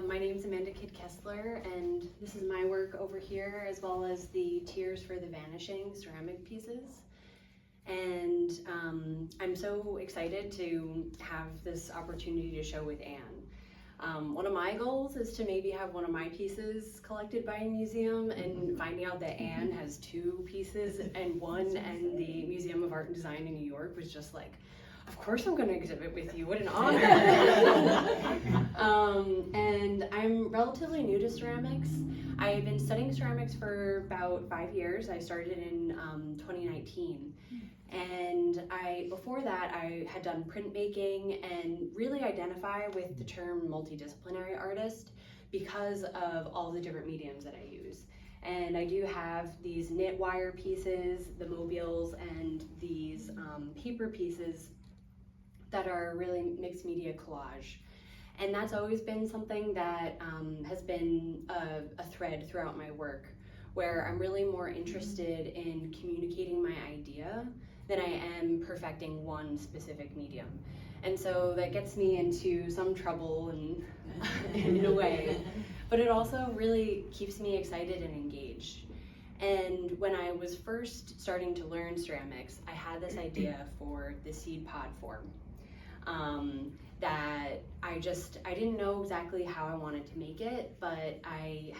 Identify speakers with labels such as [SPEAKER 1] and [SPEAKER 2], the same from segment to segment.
[SPEAKER 1] My name is Amanda Kidd-Kestler, and this is my work over here, as well as the Tears for the Vanishing ceramic pieces. And I'm so excited to have this opportunity to show with Anne. One of my goals is to maybe have one of my pieces collected by a museum, and finding out that Anne has 2 pieces and one in the Museum of Art and Design in New York was just like, of course I'm going to exhibit with you, what an honor. And I'm relatively new to ceramics. I've been studying ceramics for about 5 years. I started in 2019. And before that, I had done printmaking and really identify with the term multidisciplinary artist because of all the different mediums that I use. And I do have these knit wire pieces, the mobiles, and these paper pieces that are really mixed media collage. And that's always been something that has been a thread throughout my work, where I'm really more interested in communicating my idea than I am perfecting one specific medium. And so that gets me into some trouble in a way, but it also really keeps me excited and engaged. And when I was first starting to learn ceramics, I had this idea for the seed pod form. That I didn't know exactly how I wanted to make it, but I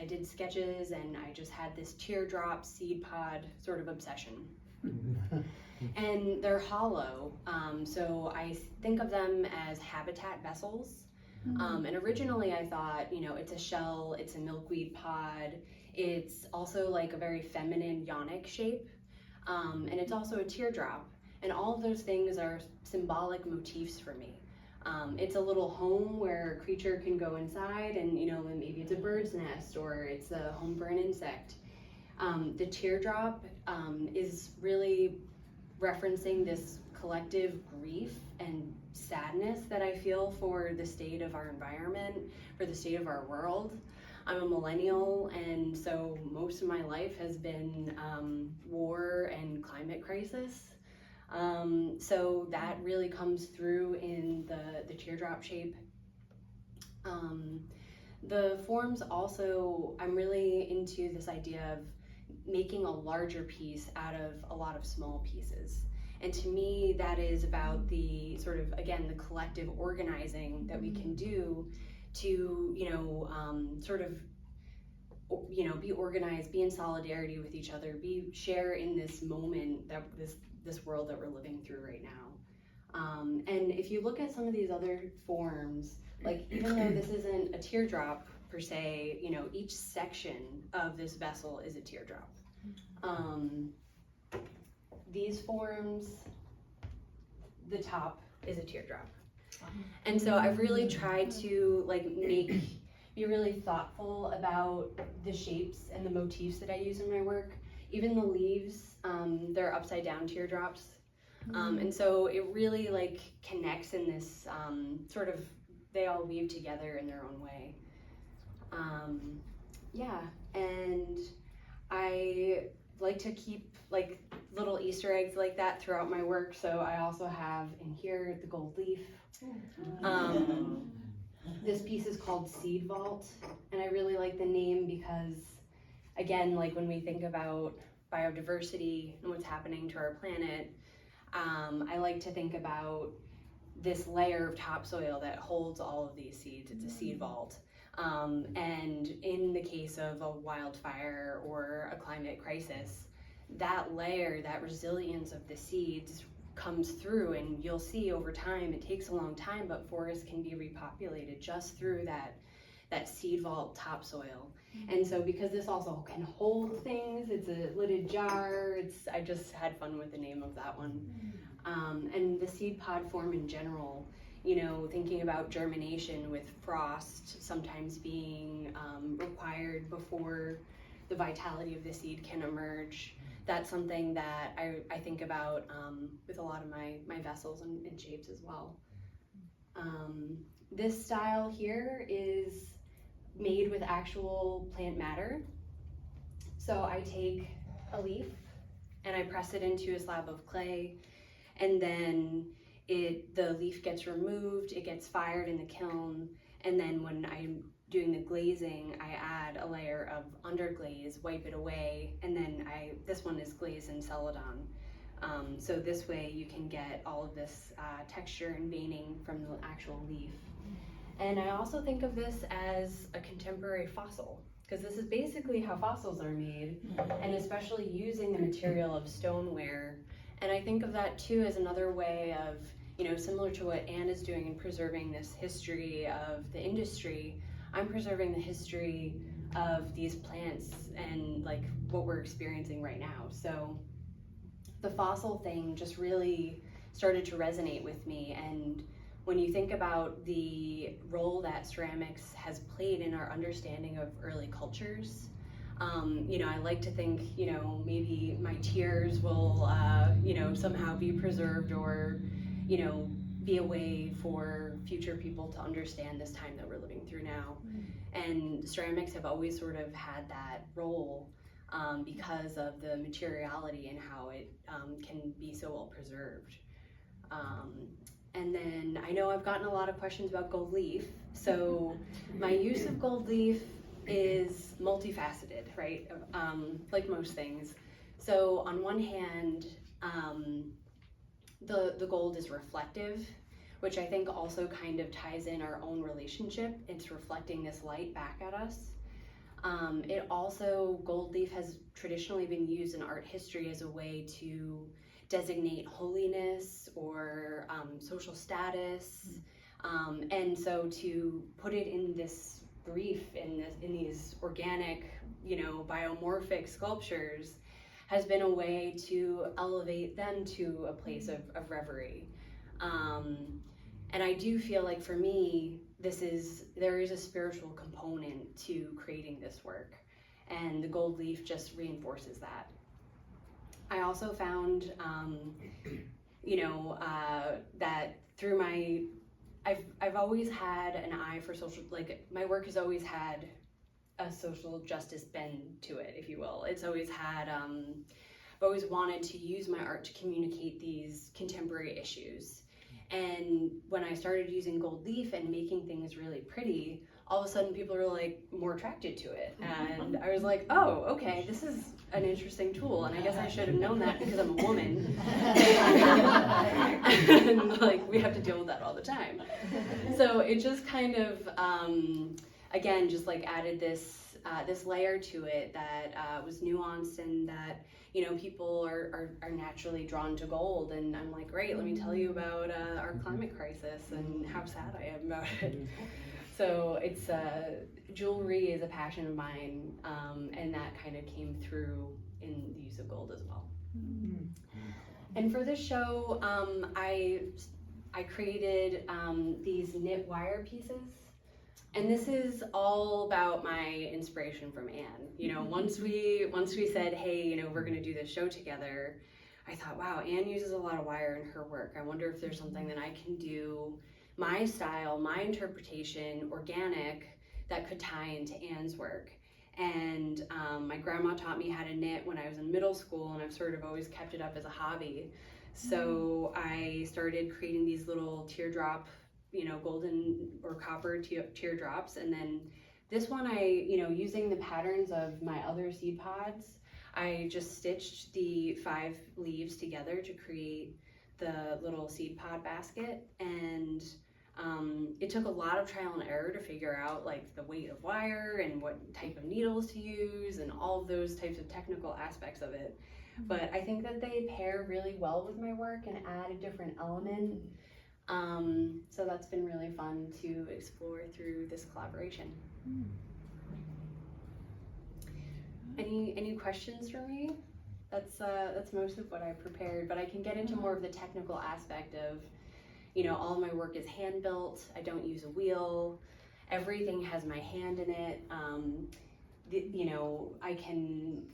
[SPEAKER 1] did sketches, and I just had this teardrop seed pod sort of obsession. And they're hollow, so I think of them as habitat vessels. And originally I thought, it's a shell, it's a milkweed pod, it's also like a very feminine yonic shape, and it's also a teardrop. And all of those things are symbolic motifs for me. It's a little home where a creature can go inside, and maybe it's a bird's nest or it's a home for an insect. The teardrop is really referencing this collective grief and sadness that I feel for the state of our environment, for the state of our world. I'm a millennial, and so most of my life has been war and climate crisis. So that really comes through in the teardrop shape. The forms also, I'm really into this idea of making a larger piece out of a lot of small pieces. And to me, that is about the sort of, again, the collective organizing that we can do to, be organized, be in solidarity with each other, share in this moment, that this world that we're living through right now. And if you look at some of these other forms, like even though this isn't a teardrop per se, each section of this vessel is a teardrop. These forms, the top is a teardrop. And so I've really tried to be really thoughtful about the shapes and the motifs that I use in my work. Even the leaves, they're upside down teardrops. And so it really connects in this they all weave together in their own way. And I like to keep little Easter eggs like that throughout my work. So I also have in here the gold leaf. This piece is called Seed Vault, and I really like the name because, again, when we think about biodiversity and what's happening to our planet, I like to think about this layer of topsoil that holds all of these seeds. It's a seed vault. And in the case of a wildfire or a climate crisis, that layer, that resilience of the seeds comes through, and you'll see over time, it takes a long time, but forests can be repopulated just through that seed vault topsoil. And so because this also can hold things, it's a lidded jar, I just had fun with the name of that one. And the seed pod form in general, thinking about germination with frost sometimes being required before the vitality of the seed can emerge. That's something that I think about with a lot of my vessels and shapes as well. This style here is made with actual plant matter. So I take a leaf and I press it into a slab of clay, and then the leaf gets removed, it gets fired in the kiln, And then when I'm doing the glazing, I add a layer of underglaze, wipe it away, and then this one is glazed in Celadon. So this way you can get all of this texture and veining from the actual leaf. And I also think of this as a contemporary fossil, because this is basically how fossils are made, and especially using the material of stoneware. And I think of that too as another way of, similar to what Anne is doing in preserving this history of the industry, I'm preserving the history of these plants and like what we're experiencing right now. So the fossil thing just really started to resonate with me. And when you think about the role that ceramics has played in our understanding of early cultures, I like to think, maybe my tears will, somehow be preserved, or, be a way for future people to understand this time that we're living through now. And ceramics have always sort of had that role because of the materiality and how it can be so well preserved. And then I know I've gotten a lot of questions about gold leaf. So my use of gold leaf is multifaceted, right? Like most things. So on one hand, the gold is reflective, which I think also kind of ties in our own relationship. It's reflecting this light back at us. It also, gold leaf has traditionally been used in art history as a way to designate holiness or social status. And so to put it in this brief, in these organic, biomorphic sculptures, has been a way to elevate them to a place of reverie. And I do feel like for me, there is a spiritual component to creating this work, and the gold leaf just reinforces that. I also found, that through I've always had an eye for social, like my work has always had a social justice bend to it, if you will. It's always had, I've always wanted to use my art to communicate these contemporary issues. And when I started using gold leaf and making things really pretty, all of a sudden people were like more attracted to it. And I was like, oh, okay, this is an interesting tool. And I guess I should have known that because I'm a woman. And like, we have to deal with that all the time. So it just kind of, again, just like added this layer to it that was nuanced, and that, people are naturally drawn to gold. And I'm like, great, let me tell you about our climate crisis and how sad I am about it. So it's, jewelry is a passion of mine, and that kind of came through in the use of gold as well. And for this show, I created these knit wire pieces. And this is all about my inspiration from Anne. Once we said, hey, we're gonna do this show together, I thought, wow, Anne uses a lot of wire in her work. I wonder if there's something that I can do, my style, my interpretation, organic, that could tie into Anne's work. And my grandma taught me how to knit when I was in middle school, and I've sort of always kept it up as a hobby. So I started creating these little teardrop, golden or copper teardrops. And then this one, using the patterns of my other seed pods, I just stitched the 5 leaves together to create the little seed pod basket. And it took a lot of trial and error to figure out like the weight of wire and what type of needles to use and all of those types of technical aspects of it. But I think that they pair really well with my work and add a different element. So that's been really fun to explore through this collaboration. Any questions for me? That's most of what I prepared, but I can get into more of the technical aspect of, all my work is hand built. I don't use a wheel. Everything has my hand in it.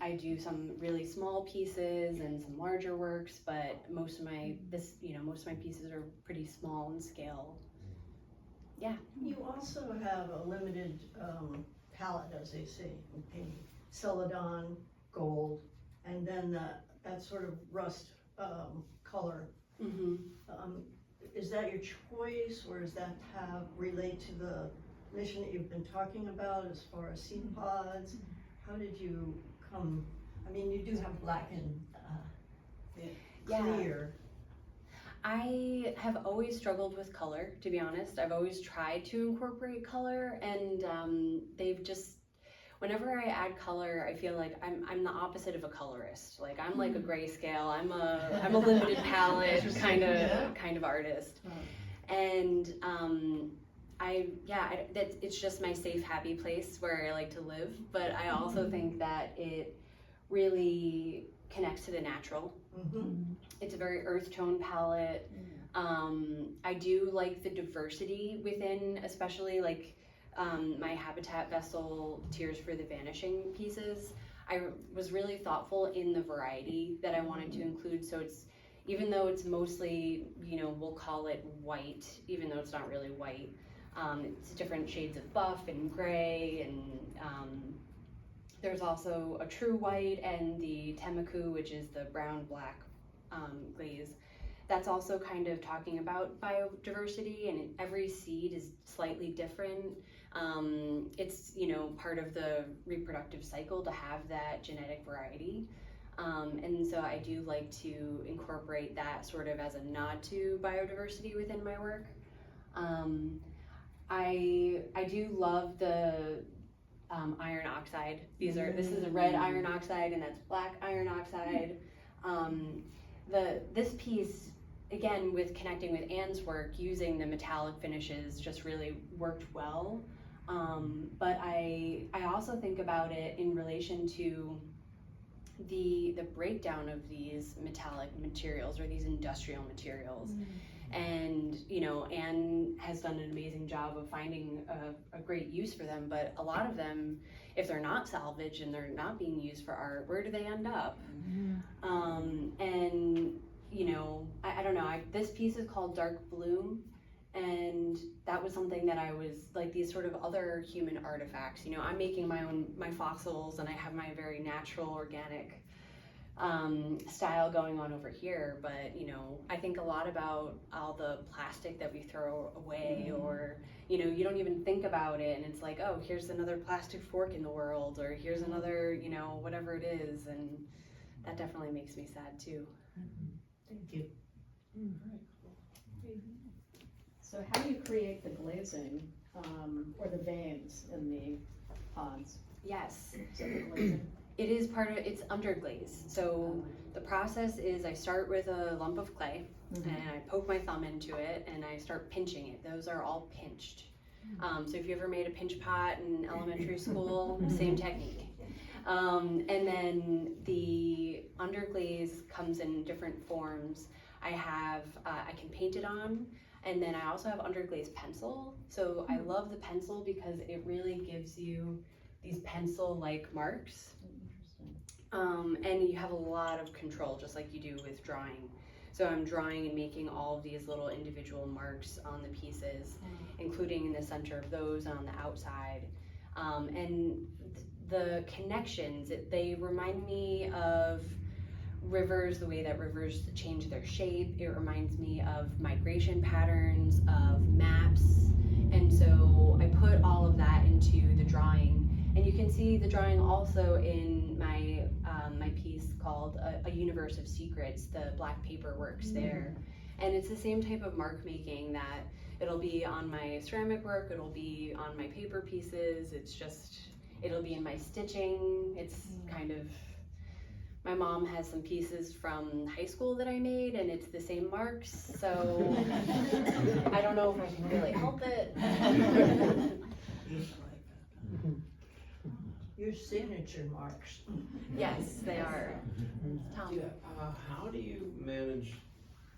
[SPEAKER 1] I do some really small pieces and some larger works, but most of my pieces are pretty small in scale. Yeah.
[SPEAKER 2] You also have a limited palette, as they say, in painting. Celadon, gold, and then that sort of rust color.
[SPEAKER 1] Mm-hmm.
[SPEAKER 2] Is that your choice, or does that relate to the mission that you've been talking about as far as seed pods? How did you come, I mean, you do have black and clear.
[SPEAKER 1] I have always struggled with color, to be honest. I've always tried to incorporate color, and they've just, whenever I add color, I feel like I'm the opposite of a colorist. Like I'm like a grayscale. I'm a limited palette kind of artist, and it's just my safe, happy place where I like to live. But I also think that it really connects to the natural. It's a very earth tone palette. I do like the diversity within, especially like my Habitat Vessel Tears for the Vanishing pieces. I was really thoughtful in the variety that I wanted to include. So it's, even though it's mostly, we'll call it white, even though it's not really white. It's different shades of buff and gray, and there's also a true white and the Temaku, which is the brown-black glaze. That's also kind of talking about biodiversity, and every seed is slightly different. It's, part of the reproductive cycle to have that genetic variety. And so I do like to incorporate that sort of as a nod to biodiversity within my work. I do love the iron oxide. This is a red iron oxide, and that's black iron oxide. This piece, again, with connecting with Anne's work, using the metallic finishes just really worked well. But I also think about it in relation to the breakdown of these metallic materials, or these industrial materials. And Anne has done an amazing job of finding a great use for them, but a lot of them, if they're not salvaged and they're not being used for art, where do they end up? And I don't know, this piece is called Dark Bloom, and that was something that I was like, these sort of other human artifacts. I'm making my fossils, and I have my very natural, organic style going on over here, but I think a lot about all the plastic that we throw away, or you don't even think about it, and it's like, oh, here's another plastic fork in the world, or here's another whatever it is, and that definitely makes me sad too.
[SPEAKER 2] Thank you.
[SPEAKER 3] So how do you create the glazing or the veins in the pods?
[SPEAKER 1] Yes.
[SPEAKER 3] So the glazing.
[SPEAKER 1] It is it's underglaze. So the process is, I start with a lump of clay, and I poke my thumb into it, and I start pinching it. Those are all pinched. So if you ever made a pinch pot in elementary school, same technique. And then the underglaze comes in different forms. I can paint it on, and then I also have underglaze pencil. So I love the pencil because it really gives you these pencil-like marks. And you have a lot of control, just like you do with drawing. So I'm drawing and making all of these little individual marks on the pieces, including in the center of those and on the outside. And the connections, they remind me of rivers, the way that rivers change their shape. It reminds me of migration patterns, of maps. And so I put all of that into the drawing. And you can see the drawing also in my my piece called A Universe of Secrets, the black paper works there. And it's the same type of mark making that it'll be on my ceramic work, it'll be on my paper pieces, it'll be in my stitching. It's kind of, my mom has some pieces from high school that I made, and it's the same marks, so I don't know if I can really help it.
[SPEAKER 2] Your signature marks.
[SPEAKER 1] Yes, they are. Tom.
[SPEAKER 4] Yeah, how do you manage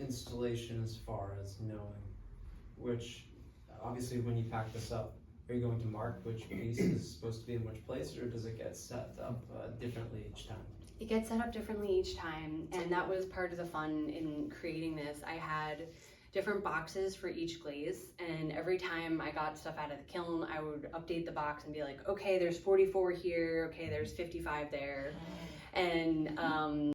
[SPEAKER 4] installation as far as knowing which, obviously when you pack this up, are you going to mark which piece is supposed to be in which place, or does it get set up differently each time?
[SPEAKER 1] It gets set up differently each time, and that was part of the fun in creating this. I had different boxes for each glaze, and every time I got stuff out of the kiln, I would update the box and be like, okay, there's 44 here, okay, there's 55 there. And